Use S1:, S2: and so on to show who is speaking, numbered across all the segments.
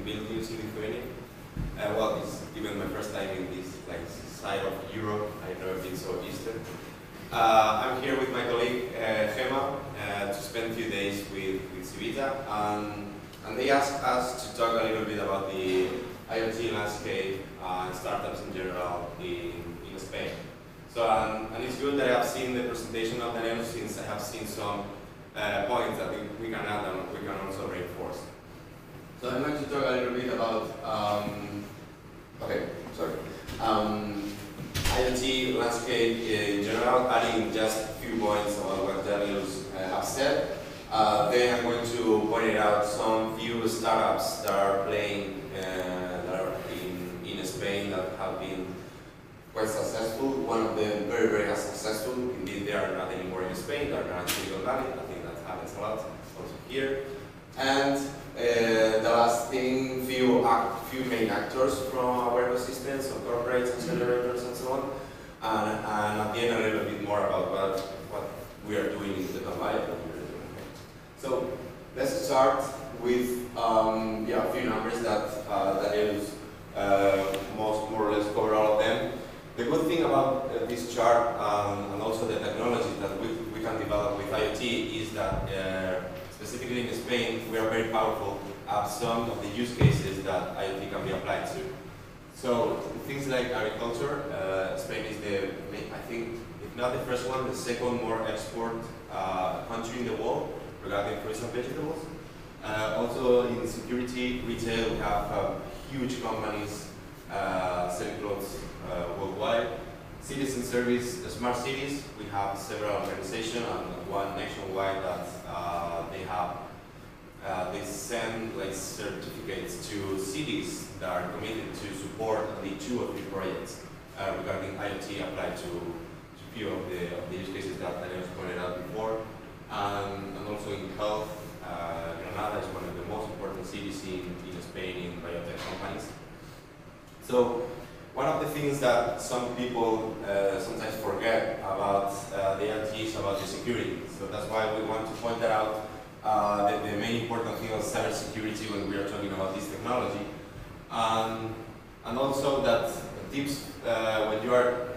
S1: Vilnius in Lithuania. Well, it's even my first time in this side of Europe. I've never been so eastern. I'm here with my colleague Gemma to spend a few days with Civita, and they asked us to talk a little bit about the IoT landscape and startups in general in Spain. So, and it's good that I have seen the presentation of Daniel, since I have seen some points that we can add and we can also reinforce. So I'm going to talk a little bit about IoT landscape in general, adding just a few points about what Daniel have said. Then I'm going to point out some few startups that are playing that are in Spain that have been quite successful. One of them very, very successful. Indeed, they are not anymore in Spain, they are now in Tetuan Valley. I think that happens a lot, also here. And the last thing, few main actors from our ecosystem, so corporates, accelerators, and so on. And at the end, a little bit more about what we are doing in Tetuan Valley. So let's start with a few numbers that Daniel's more or less cover all of them. The good thing about this chart and also the technology that we can develop with IoT is that specifically in Spain, we are very powerful at some of the use cases that IoT can be applied to. So things like agriculture, Spain is I think, if not the first one, the second more export country in the world regarding fruits and vegetables. Also in security, retail, we have huge companies selling clothes worldwide. Citizen service, smart cities, we have several organizations and one nationwide that they send certificates to cities that are committed to support at least 2 or 3 projects regarding IoT applied to a few of the use cases that Daniel pointed out before. And also in health, Granada is one of the most important cities in Spain in biotech companies. So one of the things that some people sometimes forget about the IoT is about the security. So that's why we want to point that out, the main important thing of cybersecurity when we are talking about this technology. And also that tips when you are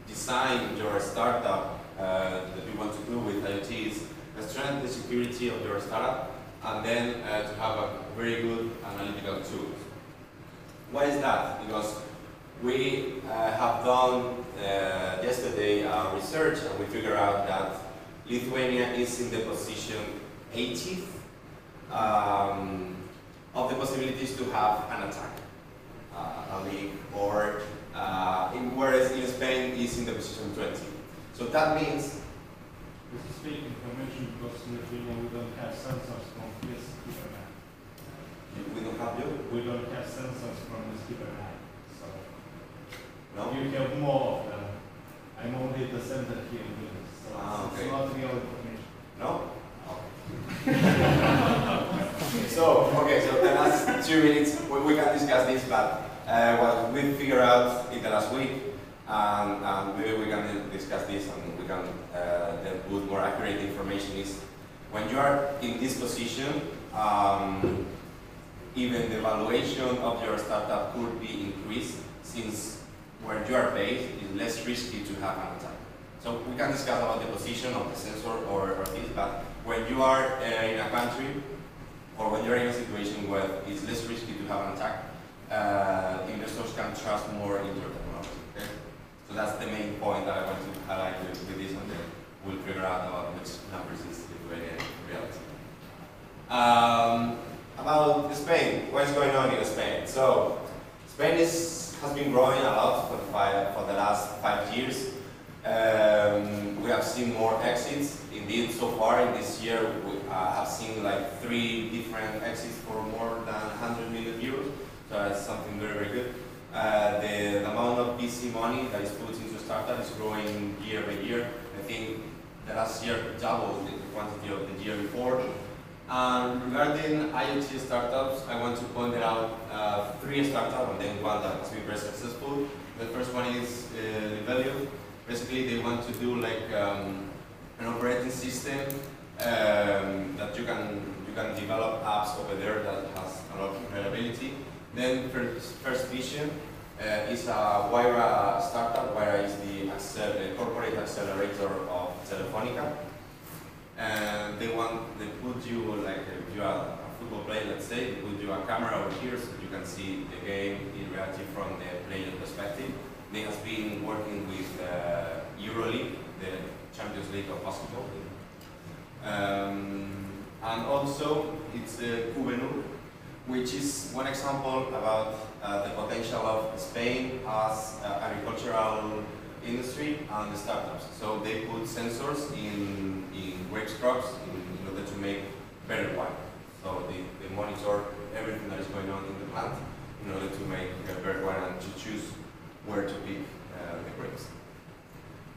S1: designing your startup that you want to do with IoT is strengthen the security of your startup and then to have a very good analytical tools. Why is that? Because we have done yesterday research and we figured out that Lithuania is in the position 80th of the possibilities to have an attack, a leak, or whereas in Spain is in the position 20. So that means
S2: this is fake information because in Lithuania we don't have sensors from this cybernet.
S1: We don't have you?
S2: We don't have sensors from this cybernet. So
S1: no? You
S2: have more of them. I'm only the center here in Vilnius. So
S1: okay.
S2: It's not real information.
S1: No? Okay. So the last 2 minutes we can discuss this, but what we figured out in the last week, and maybe we can discuss this and we can then put more accurate information, is when you are in this position, even the valuation of your startup could be increased, since where you are based is less risky to have an attack. So we can discuss about the position of the sensor or this, but when you are in a country or when you're in a situation where it's less risky to have an attack, investors can trust more in your technology. Okay? So that's the main point that I want to highlight with this, and then we'll figure out about which numbers is Lithuania in reality. About Spain, what's going on in Spain? So Spain has been growing a lot for the last 5 years. We have seen more exits. Indeed, so far in this year, we have seen like 3 different exits for more than 100 million euros. So that's something very, very good. The amount of VC money that is put into startups is growing year by year. I think the last year doubled the quantity of the year before. Regarding IoT startups, I want to point out 3 startups and then one that has been very successful. The first one is Vilnius. Basically, they want to do like an operating system that you you can develop apps over there that has a lot of reliability. Then First Vision is a Wira startup. Wira is the corporate accelerator of Telefonica. And they put you, like if you are a football player, let's say, they put you a camera over here so you can see the game in reality from the player perspective. They have been working with EuroLeague, the Champions League of basketball. And also it's Juvenil, which is one example about the potential of Spain as agricultural industry and the startups. So they put sensors in grape crops in order to make better wine. So they monitor everything that is going on in the plant in order to make better wine and to choose where to pick the grapes.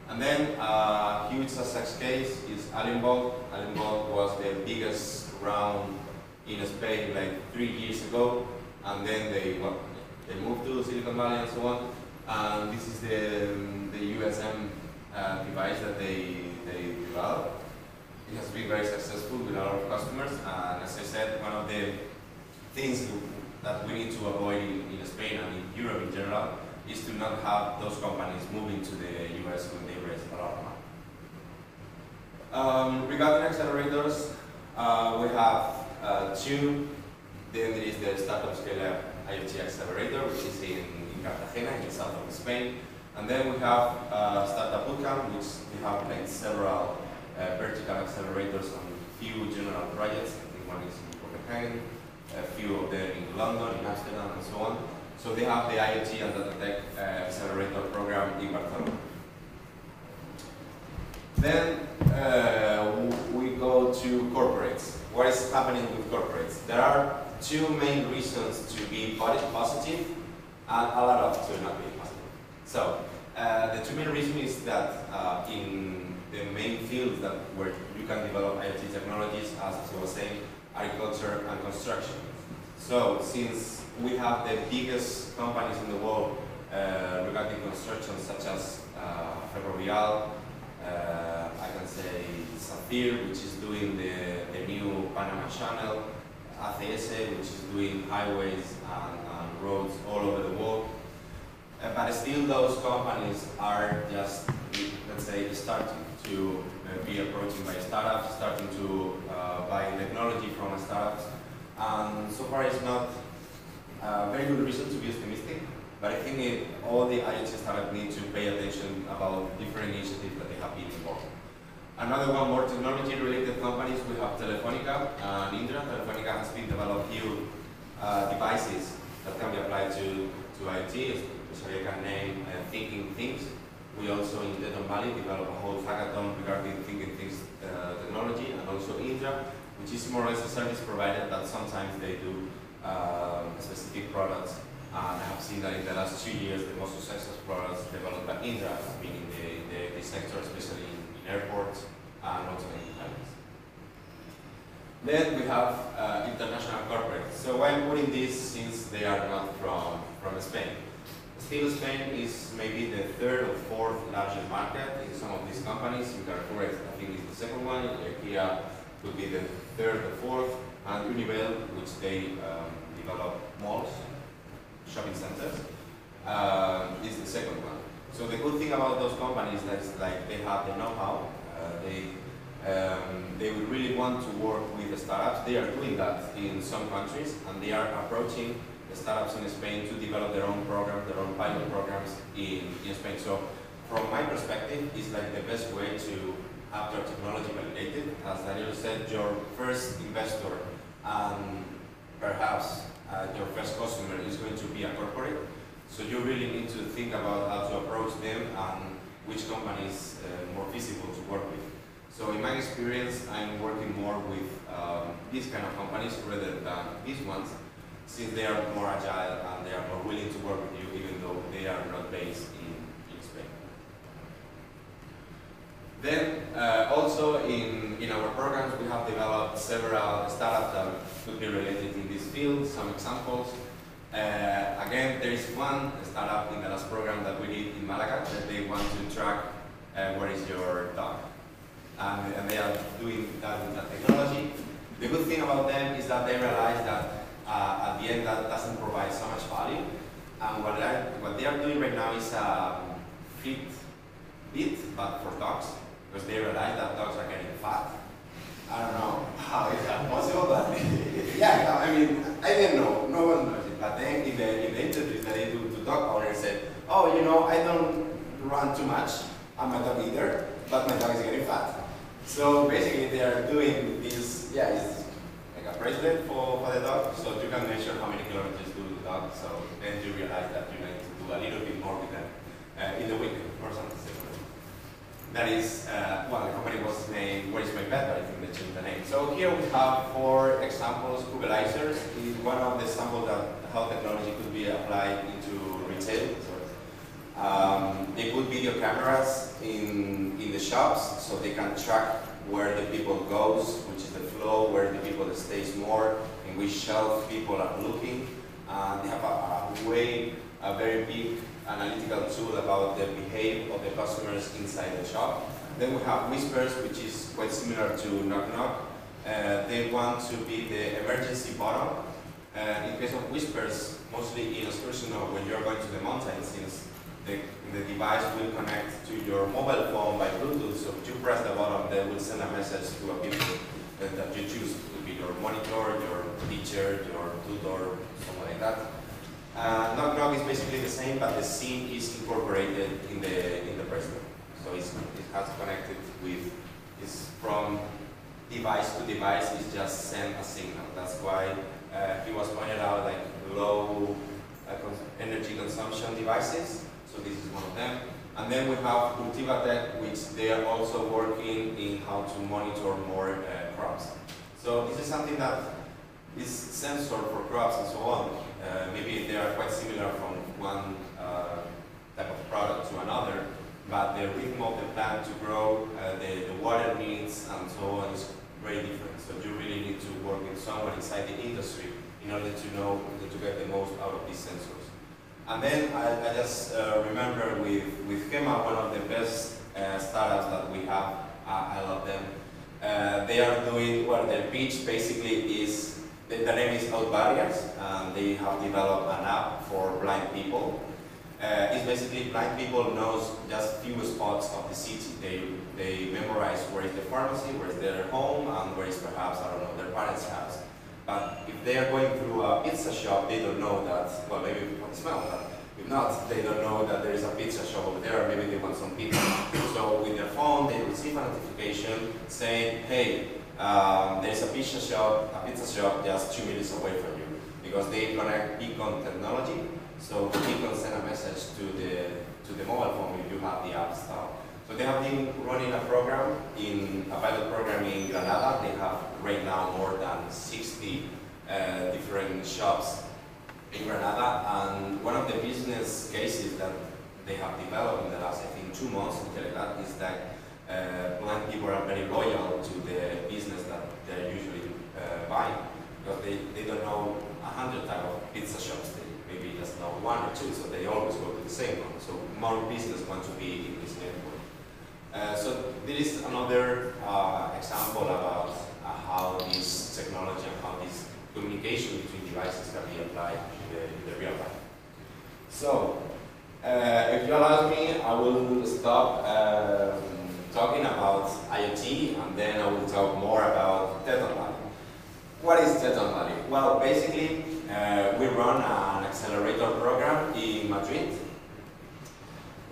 S1: And then a huge success case is Alembold. Alembold was the biggest round in Spain like 3 years ago, and then they moved to Silicon Valley and so on. And this is the USM device that they developed. It has been very successful with a lot of customers, and as I said, one of the things that we need to avoid in Spain and in Europe in general is to not have those companies moving to the US when they raise a lot of money. Regarding accelerators, we have two. Then there is the Startup Scale IoT Accelerator, which is in Cartagena, in the south of Spain. And then we have Startup Bootcamp, which we have like several vertical accelerators on few general projects. I think one is in Copenhagen, a few of them in London, in Amsterdam, and so on. So they have the IoT and Data Tech Accelerator program in Barcelona. Then we go to corporates. What is happening with corporates? There are two main reasons to be positive and a lot of to not be positive. So the two main reasons is that in the main fields that where you can develop IoT technologies, as I was saying, agriculture and construction. So since we have the biggest companies in the world regarding construction, such as Ferrovial, I can say Safir, which is doing the new Panama Channel, ACS, which is doing highways and roads all over the world. But still those companies are just, let's say, starting to be approached by startups, starting to buy technology from startups. And so far it's not a very good reason to be optimistic, but I think all the IoT startups need to pay attention about different initiatives that they have been involved. Another one, more technology-related companies, we have Telefonica and Indra. Telefonica has been developed new devices that can be applied to IoT, especially I can name Thinking Things. We also in Tetuan Valley developed a whole hackathon regarding Thinking Things technology, and also Indra, which is more or less a service provider that sometimes they do specific products. And I have seen that in the last 2 years, the most successful products developed by Indra have been in the sector, especially in airports and also in highways. Then we have international corporates. So why I'm putting this, since they are not from Spain? Still, Spain is maybe the third or fourth largest market in some of these companies. Carrefour, I think, is the second one. IKEA would be the third or fourth, and Unibail, which they develop malls, shopping centers, is the second one. So the good thing about those companies is like they have the know-how. They would really want to work with the startups. They are doing that in some countries, and they are approaching the startups in Spain to develop their own programs, their own pilot programs in Spain. So from my perspective, it's like the best way to have your technology validated. As Daniel said, your first investor and perhaps your first customer is going to be a corporate. So you really need to think about how to approach them and which company is more feasible to work with. So in my experience, I'm working more with these kind of companies rather than these ones, since they are more agile and they are more willing to work with you, even though they are not based in Spain. Then also in our programs, we have developed several startups that could be related in this field. Some examples. Again, there is one startup in the last program that we did in Malaga that they want to track where is your dog. And they are doing that with that technology. The good thing about them is that they realize that at the end that doesn't provide so much value. And what they are doing right now is Fitbit, but for dogs, because they realize that dogs are getting fat. I don't know how is that possible, but yeah, I mean, I didn't know, no one knows it. But then in the interviews that they do to dog owners said, oh, you know, I don't run too much, I'm a dog eater, but my dog is getting fat. So basically they are doing this, yeah, it's like a bracelet for the dog, so you can measure how many kilometers do the dog, so then you realize that you need to do a little bit more with them in the weekend or something similar. That is, well, the company was named Where is My Pet, but I think they changed the name. So here we have 4 examples. Kubelizers is one of the examples that how technology could be applied into retail. They put video cameras in the shops so they can track where the people goes, which is the flow, where the people stays more, in which shelf people are looking. They have a very big analytical tool about the behavior of the customers inside the shop. Then we have Whispers, which is quite similar to Knock Knock. They want to be the emergency button. In case of Whispers, mostly in excursional, when you're going to the mountains, since the device will connect to your mobile phone by Bluetooth, so if you press the button, they will send a message to a people that you choose. It could be your monitor, your teacher, your tutor, something like that. Knock Knock is basically the same, but the SIM is incorporated in the bracelet. So it has connected with, it's from device to device, it's just send a signal. That's why he was pointed out like low energy consumption devices. So this is one of them. And then we have Cultivatech, which they are also working in how to monitor more crops. So this is something that is sensor for crops and so on. Maybe they are quite similar from one type of product to another, but the rhythm of the plant to grow, the water needs and so on is very different. So you really need to work with someone inside the industry in order to know to get the most out of these sensors. And then I just remember with Gema, one of the best startups that we have. I love them. They are doing, well, their pitch basically is, the name is Out Barriers, and they have developed an app for blind people. It's basically blind people knows just few spots of the city. They memorize where is the pharmacy, where is their home, and where is perhaps, I don't know, their parents' house. But if they are going through a pizza shop, they don't know that, well, maybe for the smell, but if not, they don't know that there is a pizza shop over there, or maybe they want some pizza. So with their phone, they receive a notification saying, hey, there's a pizza shop just 2 minutes away from you. Because they connect beacon technology, so the beacon send a message to the mobile phone if you have the app installed. So they have been running a program, a pilot program in Granada. They have right now more than 60 different shops in Granada. And one of the business cases that they have developed in the last, I think, 2 months, something like that, is that blind people are very loyal to the business that they're usually buying. Because they don't know 100 type of pizza shops. They maybe just know 1 or 2, so they always go to the same one. So more business want to be in this network. So this is another example about how this technology and how this communication between devices can be applied in the real life. So, if you allow me, I will stop talking about IoT, and then I will talk more about Tetuan Valley. What is Tetuan Valley? Well, basically, we run an accelerator program in Madrid,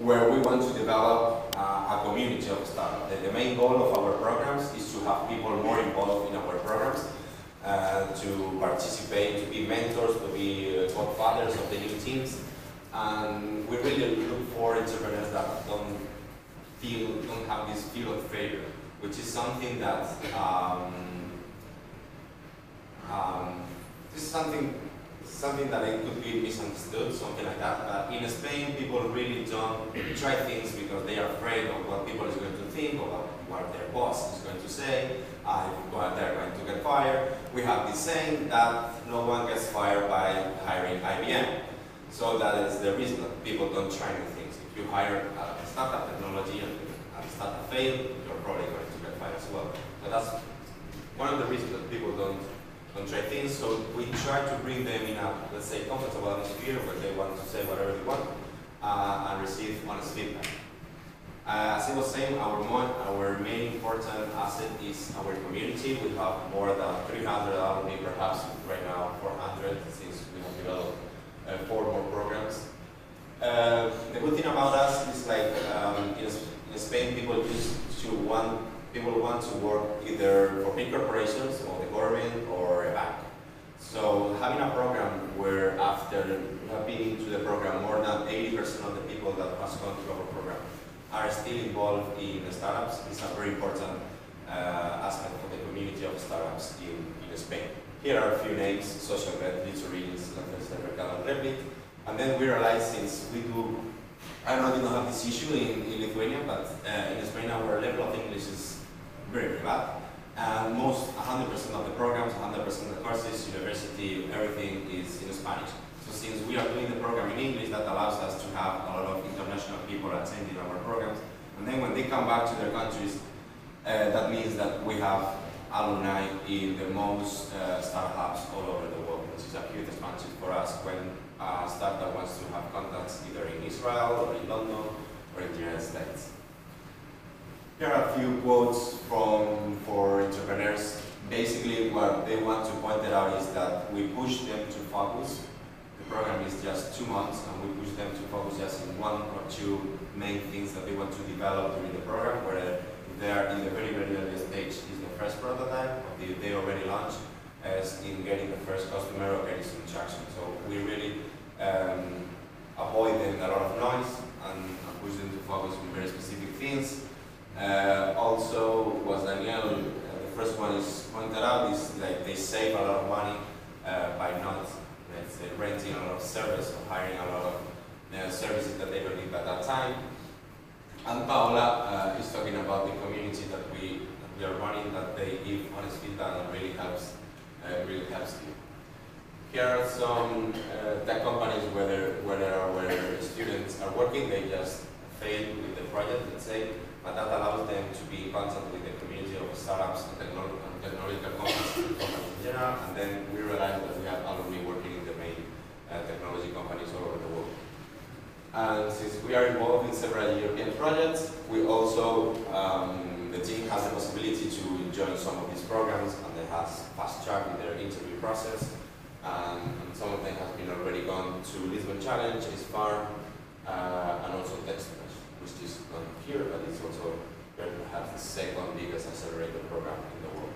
S1: where we want to develop a community of startups. The main goal of our programs is to have people more involved in our programs, to participate, to be mentors, to be godfathers of the new teams. And we really look for entrepreneurs that don't have this feel of failure, which is something that this is something that it could be misunderstood, something like that. But in Spain, people really don't try things because they are afraid of what people is going to think, or what their boss is going to say, they're going to get fired. We have this saying that no one gets fired by hiring IBM. So that is the reason that people don't try new things. If you hire a startup technology and a startup fail, you're probably going to get fired as well. So that's one of the reasons that people don't try things. So we try to bring them in a, let's say, comfortable atmosphere where they want to say whatever they want and receive honest feedback. As I was saying, our main important asset is our community. We have more than 300 alumni, perhaps right now 400, since we have developed 4 more programs. The good thing about us is like in Spain, people want to work either for big corporations or the government or a bank. So having a program where after you have been into the program, more than 80% of the people that has gone through our program are still involved in startups is a very important aspect of the community of startups in Spain. Here are a few names: Social Red, Lithuanians, and Replit. And then we realized, since we do, I know we don't have this issue in Lithuania, but in Spain our level of English is very, very bad. And 100% of the programs, 100% of the courses, university, everything is in Spanish. So since we are doing the program in English, that allows us to have a lot of international people attending our programs. And then when they come back to their countries, that means that we have alumni in the most startups all over the world, which is a huge advantage for us when a startup wants to have contacts either in Israel or in London or in the United States. Here are a few quotes for entrepreneurs. Basically, what they want to point it out is that we push them to focus. The program is just 2 months, and we push them to focus just in 1 or 2 main things that they want to develop during the program, where they are in the very, very early stage is the first prototype, or they already launched, as in getting the first customer or getting some traction. So we really avoid them a lot of noise and push them to focus on very specific things. Also, was Daniel, the first one is pointed out, is like they save a lot of money by not, let's say, renting a lot of service or hiring a lot of services that they don't need at that time. And Paola is talking about the community that we are running, that they give honest feedback and really helps you. Here are some tech companies where our students are working. They just failed with the project, let's say, but that allows them to be in contact with the community of startups and technological companies in general. And then we realized that we have alumni working in the main technology companies all over the world. And since we are involved in several European projects, we also, the team has the possibility to join some of these programs, and they have fast track in their interview process. And some of them have been already gone to Lisbon Challenge, ISFAR, and also TechSplash, which is not here, but it's also perhaps the second biggest accelerator program in the world.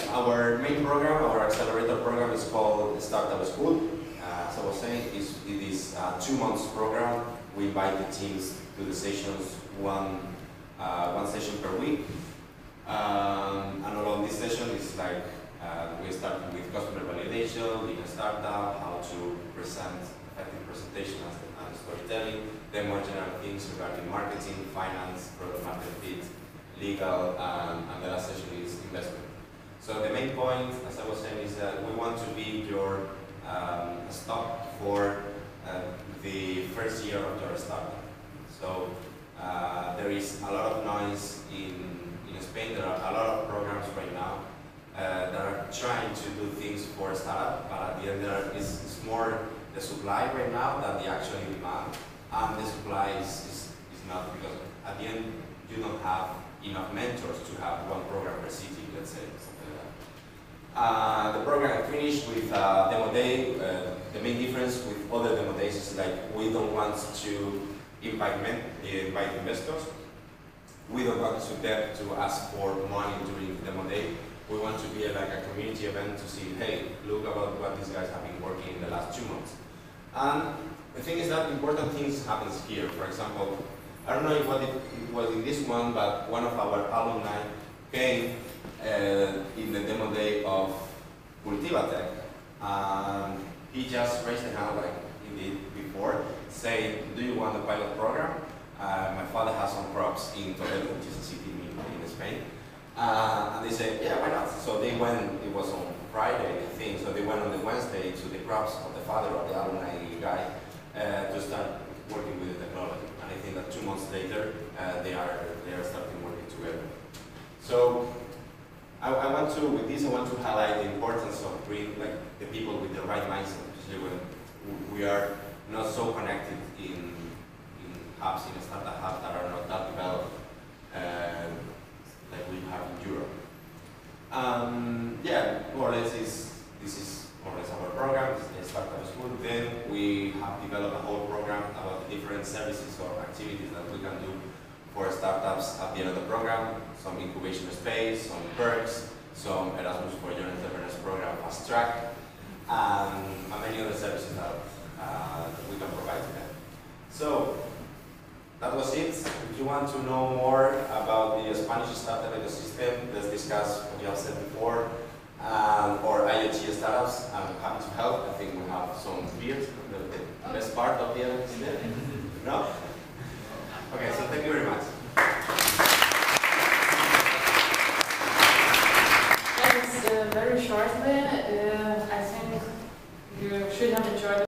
S1: Our main program, our accelerator program, is called Startup School. As I was saying, it is a 2 months program. We invite the teams to the sessions, one session per week. And along this session is like, we start with customer validation, lean startup, how to present effective presentation and storytelling, then more general things regarding marketing, finance, product market fit, legal, and the last session is investment. So the main point, as I was saying, is that we want to be your stop for the first year of your startup. So there is a lot of noise in Spain. There are a lot of programs right now that are trying to do things for a startup, but at the end there is more the supply right now than the actual demand. And the supply is not, because at the end you don't have enough mentors to have 1 program per city, let's say, something like that. The program finished with demo day. The main difference with other demo days is like we don't want to invite investors. We don't want them to ask for money during the demo day. We want to be like a community event to see, hey, look about what these guys have been working in the last 2 months. And the thing is that important things happens here. For example, I don't know if it was in this one, but one of our alumni came in the demo day of Cultivatech, and he just raised a hand like he did before, saying, do you want a pilot program? My father has some crops in Toledo, which is a city in Spain. And they said, yeah, why not? So they went, it was on Friday, I think, so they went on the Wednesday to the crops of the father of the alumni guy to start working with the technology. And I think that 2 months later, they are starting working together. So I want to, with this, I want to highlight the importance of bringing like the people with the right mindset, especially when we are not so connected in hubs, in startup hubs that are not that developed like we have in Europe. Yeah, more or less this is more or less our program, it's a startup school. Then we have developed a whole program about the different services or activities that we can do for startups at the end of the program, some incubation space, some perks, some Erasmus for Young Entrepreneurs program fast track, and many other services that we can provide to them. So that was it. If you want to know more about the Spanish startup ecosystem, let's discuss what you have said before, or IoT startups. I'm happy to help. I think we have some beers. The best part of the event is there. No? Okay, so thank you very much.
S3: Thanks very shortly. I think you should have enjoyed